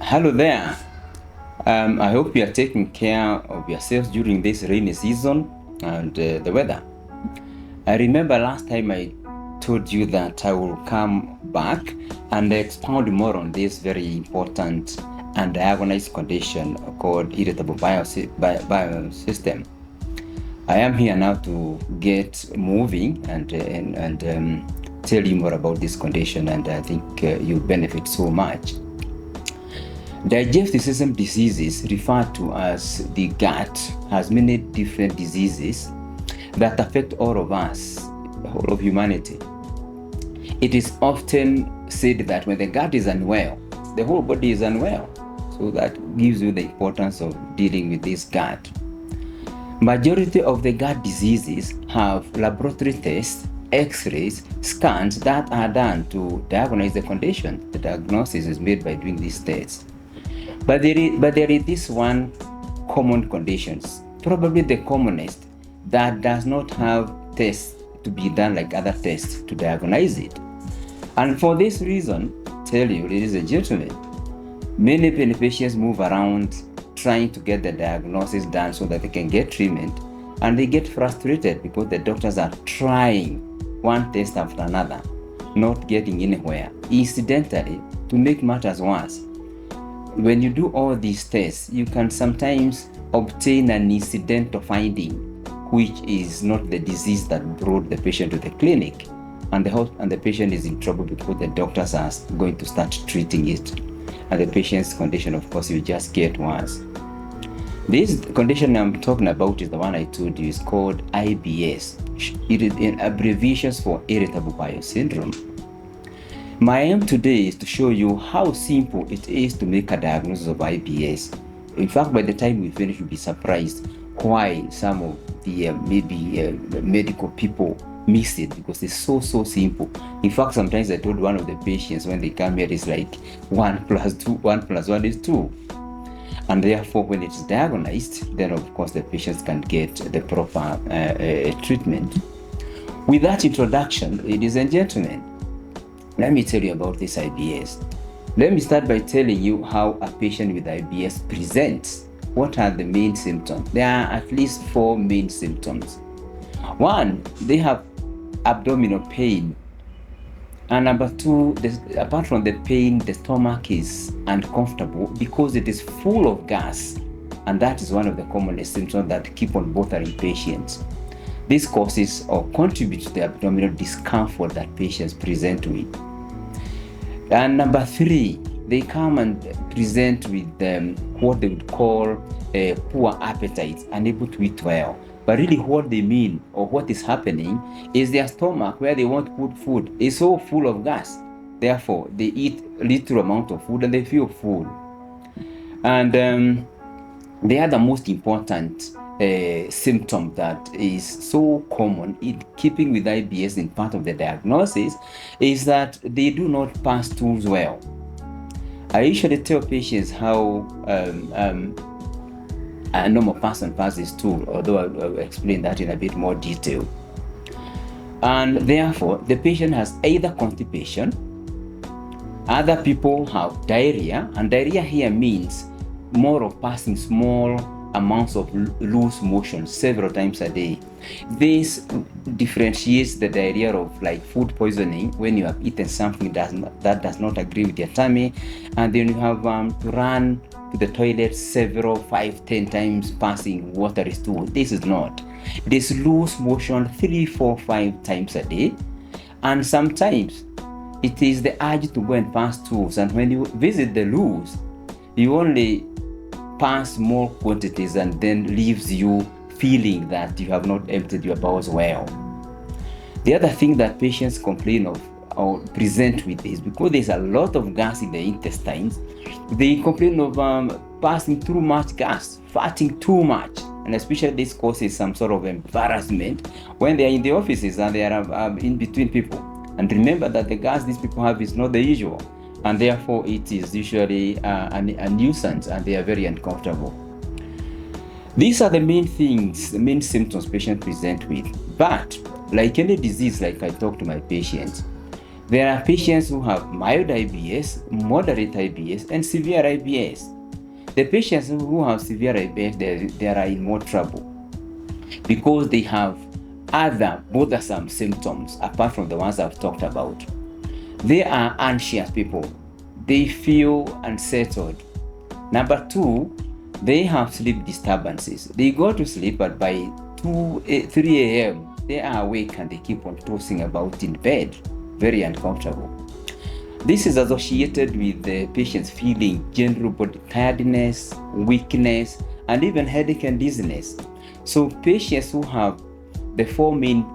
Hello there. I hope you are taking care of yourselves during this rainy season and the weather. I remember last time I told you that I will come back and expound more on this very important and diagnosed condition called irritable bowel system. I am here now to get moving and tell you more about this condition, and I think you'll benefit so much. Digestive system diseases, referred to as the gut, has many different diseases that affect all of us, the whole of humanity. It is often said that when the gut is unwell, the whole body is unwell. So that gives you the importance of dealing with this gut. Majority of the gut diseases have laboratory tests, x-rays, scans that are done to diagnose the condition. The diagnosis is made by doing these tests. But there is this one common condition, probably the commonest, that does not have tests to be done like other tests to diagnose it. And for this reason, tell you, ladies and gentlemen, many patients move around trying to get the diagnosis done so that they can get treatment, and they get frustrated because the doctors are trying one test after another, not getting anywhere. Incidentally, to make matters worse, when you do all these tests, you can sometimes obtain an incidental finding, which is not the disease that brought the patient to the clinic, and the patient is in trouble because the doctors are going to start treating it, and the patient's condition, of course, will just get worse. This condition I'm talking about is the one I told you is called IBS. It is in abbreviations for irritable bowel syndrome. My aim today is to show you how simple it is to make a diagnosis of IBS. In fact, by the time we finish, you'll be surprised why some of the medical people miss it, because it's so simple. In fact, sometimes I told one of the patients when they come here, it's like 1 + 1 is 2. And therefore, when it's diagnosed, then of course the patients can get the proper treatment. With that introduction, ladies and gentlemen, let me tell you about this IBS. Let me start by telling you how a patient with IBS presents. What are the main symptoms? There are at least 4 main symptoms. 1, they have abdominal pain. And number 2, apart from the pain, the stomach is uncomfortable because it is full of gas. And that is one of the commonest symptoms that keep on bothering patients. This causes or contributes to the abdominal discomfort that patients present with. And number 3, they come and present with what they would call a poor appetite, unable to eat well. But really what they mean, or what is happening, is their stomach, where they want to put food, is so full of gas. Therefore, they eat little amount of food and they feel full. And the other most important symptom that is so common in keeping with IBS in part of the diagnosis is that they do not pass stools well. I usually tell patients how a normal person passes stool, although I'll explain that in a bit more detail. And therefore, the patient has either constipation, other people have diarrhea, and diarrhea here means more of passing small amounts of loose motion several times a day. This differentiates the diarrhea of like food poisoning, when you have eaten something that does not agree with your tummy, and then you have to run to the toilet 5-10 times passing watery stool. This is not. It is loose motion 3, 4, 5 times a day, and sometimes it is the urge to go and pass stools, and when you visit the loos, you only pass small quantities and then leaves you feeling that you have not emptied your bowels well. The other thing that patients complain of or present with is because there's a lot of gas in the intestines, they complain of passing too much gas, farting too much, and especially this causes some sort of embarrassment when they are in the offices and they are in between people. And remember that the gas these people have is not the usual, and therefore it is usually a nuisance, and they are very uncomfortable. These are the main things, the main symptoms patients present with. But like any disease, like I talk to my patients, There are patients who have mild IBS, moderate IBS, and severe IBS. The patients who have severe IBS, they are in more trouble because they have other bothersome symptoms apart from the ones I've talked about. They are anxious people. They feel unsettled. Number two, they have sleep disturbances. They go to sleep, but by 3 a.m., they are awake and they keep on tossing about in bed, very uncomfortable. This is associated with the patients feeling general body tiredness, weakness, and even headache and dizziness. So patients who have the four main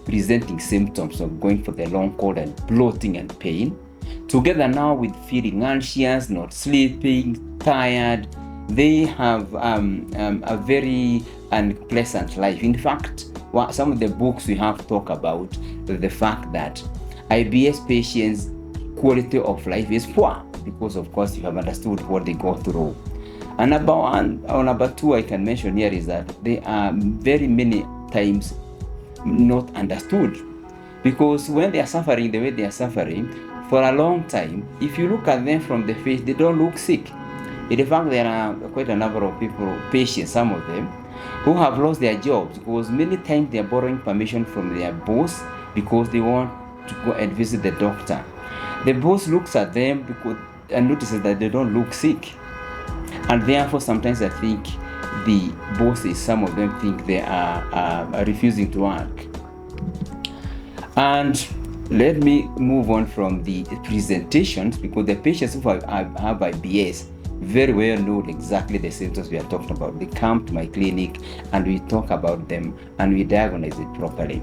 presenting symptoms of going for the long cold and bloating and pain, together now with feeling anxious, not sleeping, tired, they have a very unpleasant life. In fact, some of the books we have talk about the fact that IBS patients' quality of life is poor because, of course, you have understood what they go through. And number two I can mention here is that they are very many times not understood, because when they are suffering the way they are suffering for a long time, if you look at them from the face, they don't look sick. In fact, there are quite a number of people, patients, some of them, who have lost their jobs because many times they are borrowing permission from their boss because they want to go and visit the doctor. The boss looks at them and notices that they don't look sick. And therefore, sometimes I think the bosses, some of them think they are refusing to work. And let me move on from the presentations, because the patients who have IBS very well know exactly the symptoms we are talking about. They come to my clinic and we talk about them and we diagnose it properly.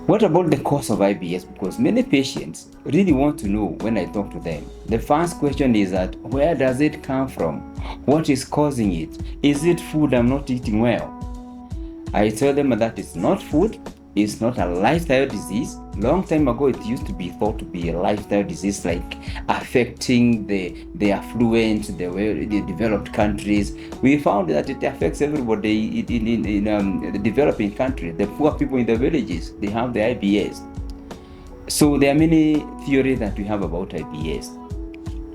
What about the cause of IBS? Because many patients really want to know when I talk to them. The first question is that, where does it come from? What is causing it? Is it food I'm not eating well? I tell them that it's not food, it's not a lifestyle disease. Long time ago, it used to be thought to be a lifestyle disease, like affecting the affluent, the developed countries. We found that it affects everybody in the developing countries. The poor people in the villages, they have the IBS. So there are many theories that we have about IBS.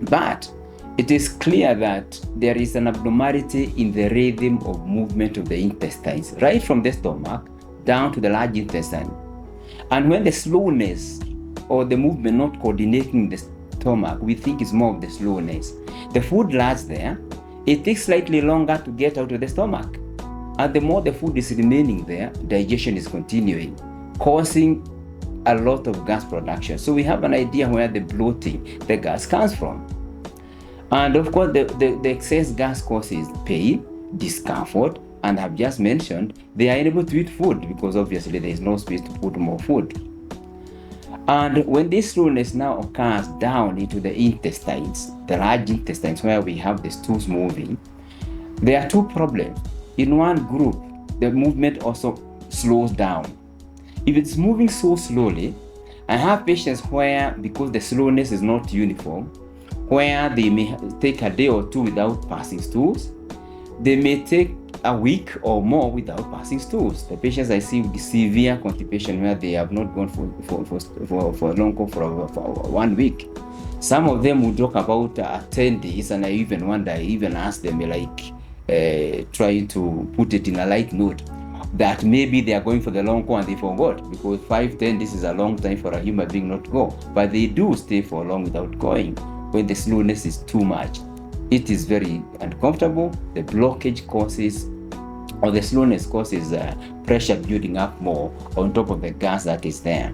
But it is clear that there is an abnormality in the rhythm of movement of the intestines, right from the stomach down to the large intestine. And when the slowness or the movement not coordinating the stomach, we think it's more of the slowness. The food lands there, it takes slightly longer to get out of the stomach. And the more the food is remaining there, digestion is continuing, causing a lot of gas production. So we have an idea where the bloating, the gas comes from. And of course, the excess gas causes pain, discomfort, and I've just mentioned they are unable to eat food because obviously there is no space to put more food. And when this slowness now occurs down into the intestines, the large intestines where we have the stools moving, there are two problems. In one group, the movement also slows down. If it's moving so slowly, I have patients where, because the slowness is not uniform, where they may take a day or two without passing stools, they may take a week or more without passing stools. The patients I see with severe constipation where they have not gone for long call for 1 week. Some of them will talk about 10 days, and I even ask them, trying to put it in a light note, that maybe they are going for the long call and they forgot, because 5-10 days is a long time for a human being not to go, but they do stay for long without going when the slowness is too much. It is very uncomfortable. The blockage causes, or the slowness causes pressure building up more on top of the gas that is there.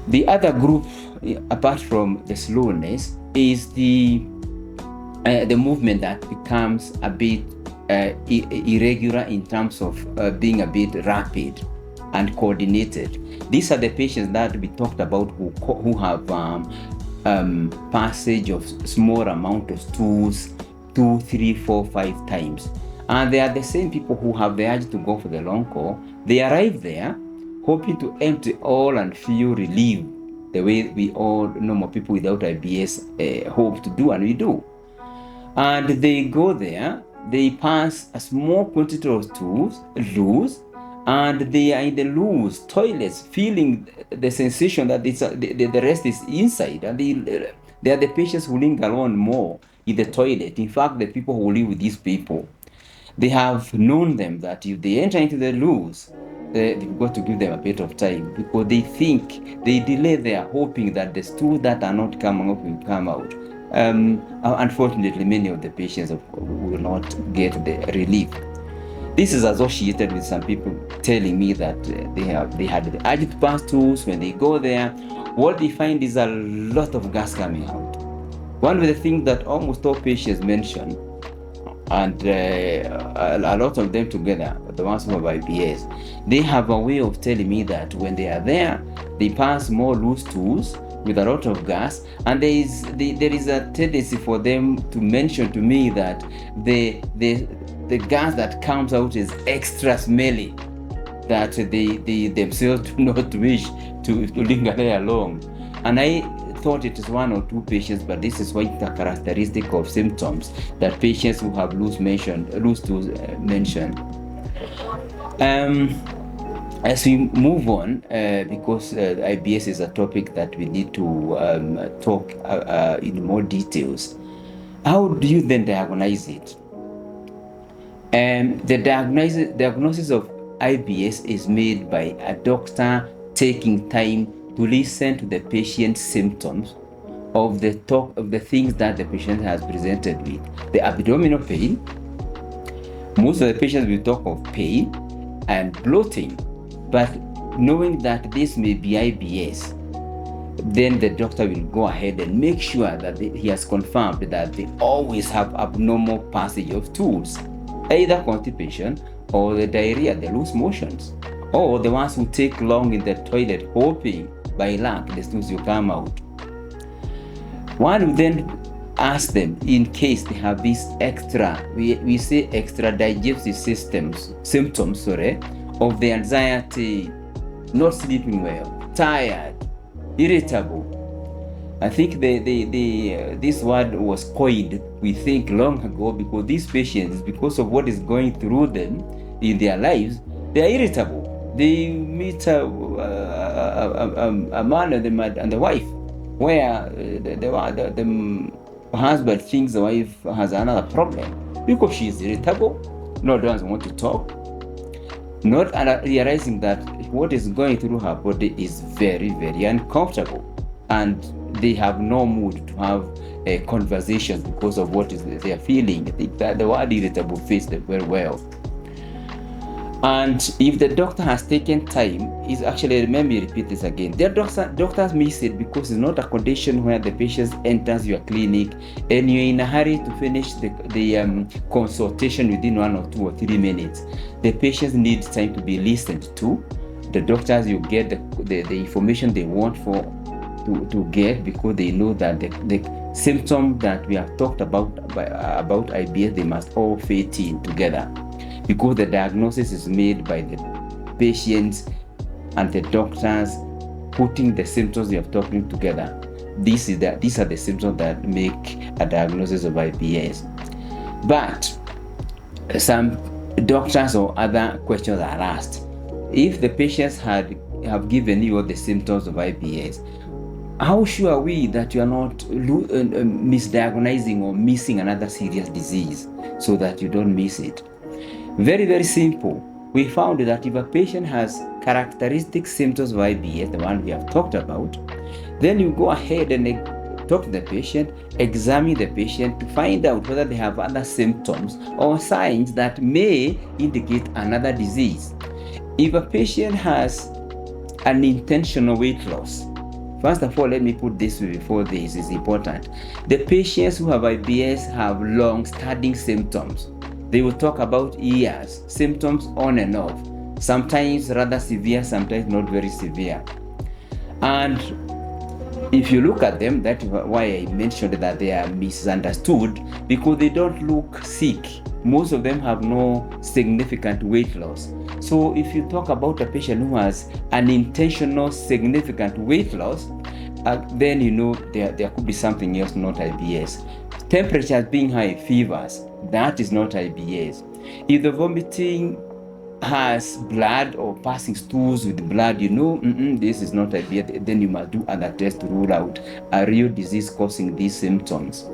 The other group, apart from the slowness, is the movement that becomes a bit irregular in terms of being a bit rapid and coordinated. These are the patients that we talked about who have passage of small amount of stools 2, 3, 4, 5 times. And they are the same people who have the urge to go for the long call. They arrive there hoping to empty all and feel relieved, the way we all normal people without IBS hope to do, and we do. And they go there, they pass a small quantity of stools, loose, and they are in the loose toilets, feeling the sensation that the rest is inside, and they are the patients who linger on more in the toilet. In fact, the people who live with these people, they have known them that if they enter into the loose, they've got to give them a bit of time, because they think, they delay, they are hoping that the stools that are not coming up will come out. Unfortunately, many of the patients will not get the relief. This is associated with some people telling me that they had the agit pass stools. When they go there, what they find is a lot of gas coming out. One of the things that almost all patients mention, and a lot of them together, the ones who have IBS, they have a way of telling me that when they are there, they pass more loose stools with a lot of gas, and there is a tendency for them to mention to me that the gas that comes out is extra smelly, that they themselves do not wish to linger there long. And I thought it is one or two patients, but this is quite a characteristic of symptoms that patients who have loose stools mention. As we move on, because IBS is a topic that we need to talk in more details, how do you then diagnose it? The diagnosis of IBS is made by a doctor taking time to listen to the patient's symptoms of the things that the patient has presented with. The abdominal pain. Most of the patients will talk of pain and bloating, but knowing that this may be IBS, then the doctor will go ahead and make sure that he has confirmed that they always have abnormal passage of stools, either constipation or the diarrhea, the loose motions, or the ones who take long in the toilet hoping by luck the stools will come out. One will then ask them, in case they have these we say extra digestive symptoms of the anxiety, not sleeping well, tired, irritable. I think this word was coined, we think, long ago, because these patients, because of what is going through them in their lives, they are irritable. They meet a man and the wife, where the husband thinks the wife has another problem because she is irritable, doesn't want to talk, not realizing that what is going through her body is very, very uncomfortable, and they have no mood to have a conversation because of what they are feeling. I think that the word irritable fits them very well. And if the doctor has taken time, is actually, let me repeat this again. The doctors miss it because it's not a condition where the patient enters your clinic and you're in a hurry to finish the consultation within 1 or 2 or 3 minutes. The patients need time to be listened to. The doctors, you get the information they want to get, because they know that the symptom that we have talked about IBS, they must all fit in together, because the diagnosis is made by the patients and the doctors putting the symptoms they have talking together. These are the symptoms that make a diagnosis of IBS. But some doctors or other questions are asked. If the patients have given you all the symptoms of IBS, how sure are we that you are not misdiagnosing or missing another serious disease, so that you don't miss it? Very, very simple. We found that if a patient has characteristic symptoms of IBS, the one we have talked about, then you go ahead and talk to the patient, examine the patient to find out whether they have other symptoms or signs that may indicate another disease. If a patient has an intentional weight loss, first of all, let me put this before this is important. The patients who have IBS have long-standing symptoms. They will talk about years, symptoms on and off, sometimes rather severe, sometimes not very severe. And if you look at them, that's why I mentioned that they are misunderstood, because they don't look sick. Most of them have no significant weight loss. So if you talk about a patient who has an intentional significant weight loss, then you know there could be something else, not IBS. Temperatures being high, fevers, that is not IBS. If the vomiting has blood or passing stools with blood, you know, this is not IBS. Then you must do other tests to rule out a real disease causing these symptoms.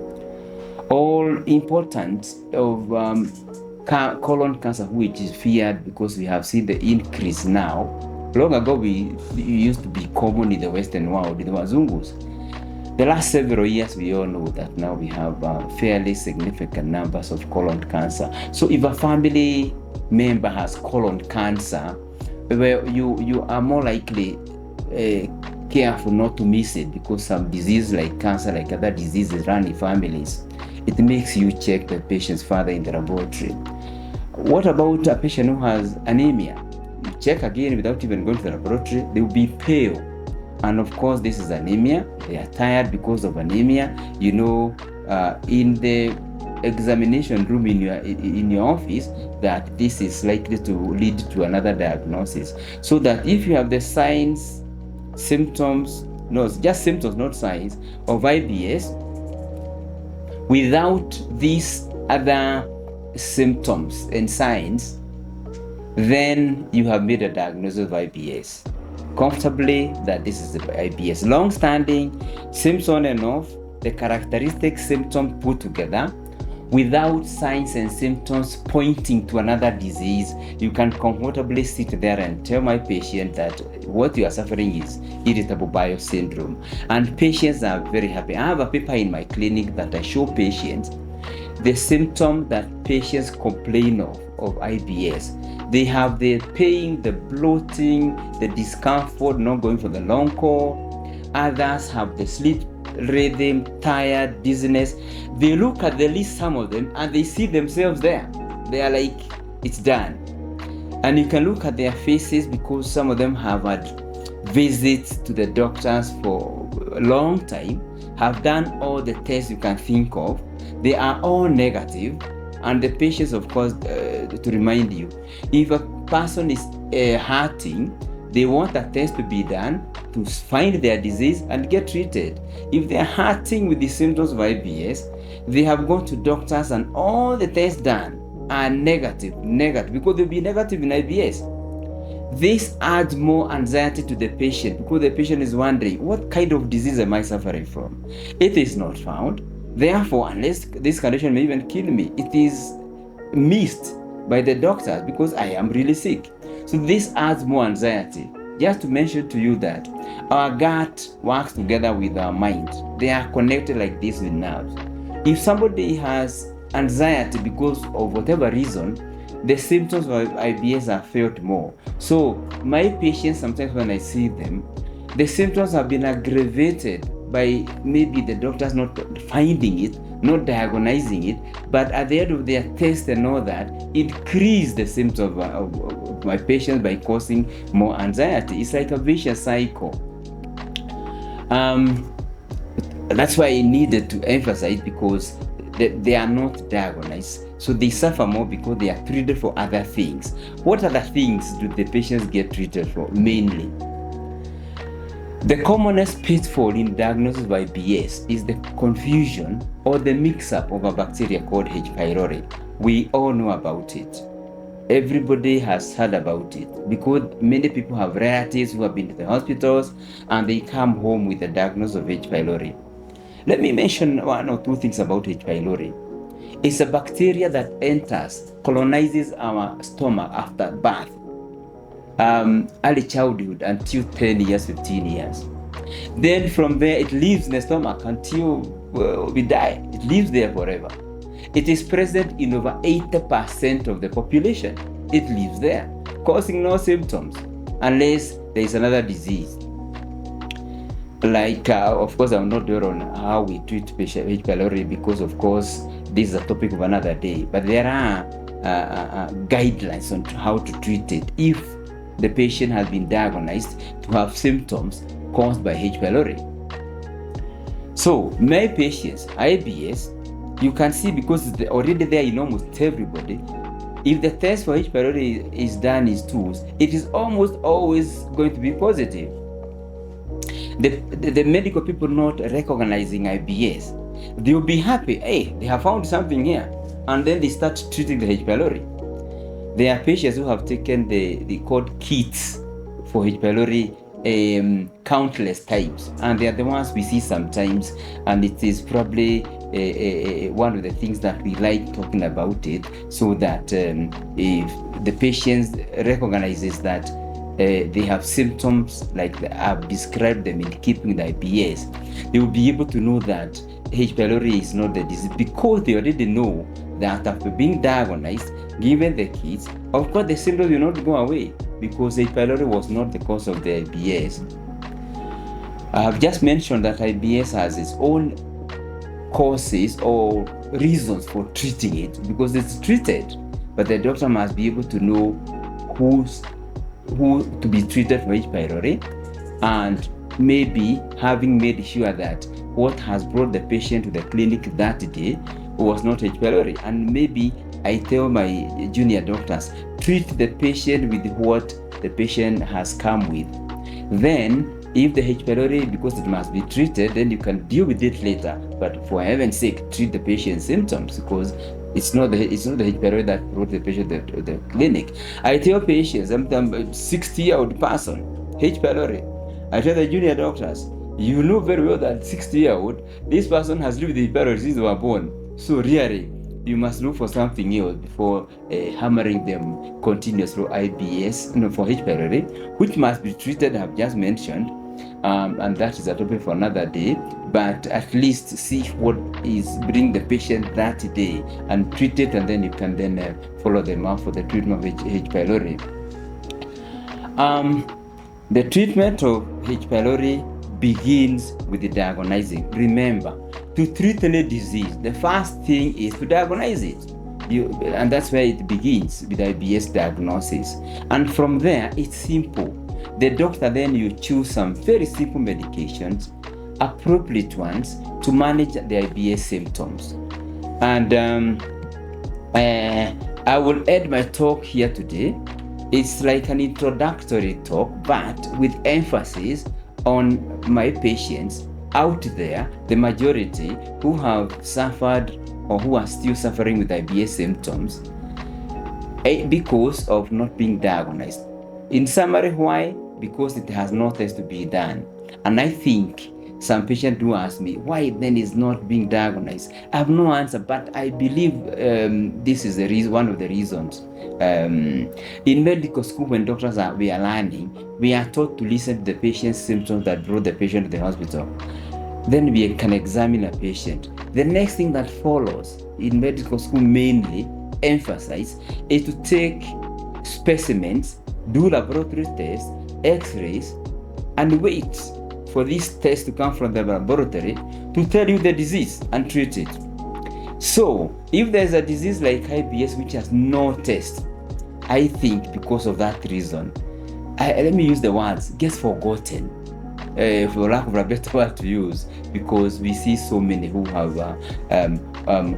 All important of colon cancer, which is feared because we have seen the increase now. Long ago, it used to be common in the Western world, in the Wazungus. The last several years, we all know that now we have fairly significant numbers of colon cancer. So if a family member has colon cancer, well, you are more likely careful not to miss it, because some disease like cancer, like other diseases run in families. It makes you check the patients further in the laboratory. What about a patient who has anemia? You check again without even going to the laboratory. They will be pale. And of course, this is anemia. They are tired because of anemia. You know, in the examination room in your office, that this is likely to lead to another diagnosis. So that if you have the signs, symptoms, no, just symptoms, not signs, of IBS, without these other symptoms and signs, then you have made a diagnosis of IBS comfortably, that this is the IBS. Long-standing, symptoms on and off, the characteristic symptom put together, without signs and symptoms pointing to another disease, you can comfortably sit there and tell my patient that what you are suffering is irritable bowel syndrome. And patients are very happy. I have a paper in my clinic that I show patients the symptom that patients complain of IBS. They have the pain, the bloating, the discomfort, not going for the long call. Others have the sleep rhythm, tired, dizziness. They look at the list, some of them, and they see themselves there. They are like, it's done. And you can look at their faces, because some of them have had visits to the doctors for a long time, have done all the tests you can think of. They are all negative. And the patients, of course, to remind you, if a person is hurting, they want a test to be done to find their disease and get treated. If they are hurting with the symptoms of IBS, they have gone to doctors and all the tests done are negative, because they'll be negative in IBS. This adds more anxiety to the patient, because the patient is wondering, what kind of disease am I suffering from? It is not found. Therefore, unless this condition may even kill me, it is missed by the doctors because I am really sick. So this adds more anxiety. Just to mention to you that our gut works together with our mind. They are connected like this with nerves. If somebody has anxiety because of whatever reason, the symptoms of IBS are felt more. So my patients, sometimes when I see them, the symptoms have been aggravated by maybe the doctors not finding it, not diagnosing it, but at the end of their test and all that, increase the symptoms of my patients by causing more anxiety. It's like a vicious cycle. That's why I needed to emphasize, because they are not diagnosed. So they suffer more because they are treated for other things. What other things do the patients get treated for? Mainly, the commonest pitfall in diagnosis of IBS is the confusion or the mix-up of a bacteria called H. pylori. We all know about it. Everybody has heard about it, because many people have relatives who have been to the hospitals and they come home with a diagnosis of H. pylori. Let me mention one or two things about H. pylori. It's a bacteria that enters, colonizes our stomach after birth. Early childhood until 10 years, 15 years. Then from there, it lives in the stomach until we die. It lives there forever. It is present in over 80% of the population. It lives there, causing no symptoms, unless there is another disease. Like, of course, I'm not there on how we treat patient H. pylori, because, of course, this is a topic of another day. But there are guidelines on how to treat it if the patient has been diagnosed to have symptoms caused by H. pylori. So, my patients, IBS, you can see, because it's already there in almost everybody, if the test for H. pylori is done in stools, it is almost always going to be positive. The medical people not recognizing IBS, they will be happy, hey, they have found something here, and then they start treating the H. pylori. There are patients who have taken the called kits for H. pylori countless times, and they are the ones we see sometimes, and it is probably one of the things that we like talking about it, so that if the patient recognizes that they have symptoms like I've described them in keeping the IBS, they will be able to know that H. pylori is not the disease, because they already know that after being diagnosed, given the kits, of course the symptoms will not go away, because H. pylori was not the cause of the IBS. I have just mentioned that IBS has its own causes or reasons for treating it, because it's treated, but the doctor must be able to know who to be treated for H. pylori, and maybe having made sure that what has brought the patient to the clinic that day was not H. pylori. And maybe I tell my junior doctors, treat the patient with what the patient has come with. Then if the H. pylori, because it must be treated, then you can deal with it later. But for heaven's sake, treat the patient's symptoms, because it's not the H. pylori that brought the patient to the clinic. I tell patients, I'm a 60-year-old person, H. pylori. I tell the junior doctors, you know very well that 60-year-old, this person has lived with H. pylori since they were born. So really, you must look for something else before hammering them continuously for IBS, for H. pylori, which must be treated, I've just mentioned. And that is a topic for another day, but at least see what is bringing the patient that day and treat it, and then you can then follow them up for the treatment of H. pylori. The treatment of H. pylori begins with the diagnosing. Remember, to treat any disease, the first thing is to diagnose it. And that's where it begins, with IBS diagnosis. And from there, it's simple. The doctor then you choose some very simple medications, appropriate ones, to manage the IBS symptoms. And I will end my talk here today. It's like an introductory talk, but with emphasis on my patients out there, the majority who have suffered or who are still suffering with IBS symptoms because of not being diagnosed. In summary, why? Because it has no test to be done. And I think some patients do ask me, why then is not being diagnosed? I have no answer, but I believe this is the reason, one of the reasons. In medical school, when doctors we are learning, we are taught to listen to the patient's symptoms that brought the patient to the hospital. Then we can examine a patient. The next thing that follows in medical school, mainly emphasize, is to take specimens, do laboratory tests, x-rays, and wait for these tests to come from the laboratory to tell you the disease and treat it. So if there's a disease like IBS which has no test, I think because of that reason, let me use the words, gets forgotten, for lack of a better word to use, because we see so many who have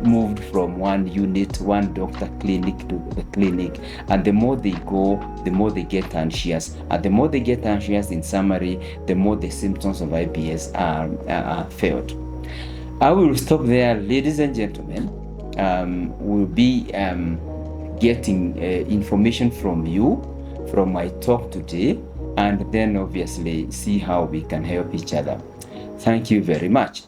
moved from one unit, one doctor clinic to the clinic, and the more they go, the more they get anxious, and the more they get anxious, in summary, the more the symptoms of IBS are felt. I will stop there, ladies and gentlemen. We'll be getting information from you from my talk today, and then obviously see how we can help each other. Thank you very much.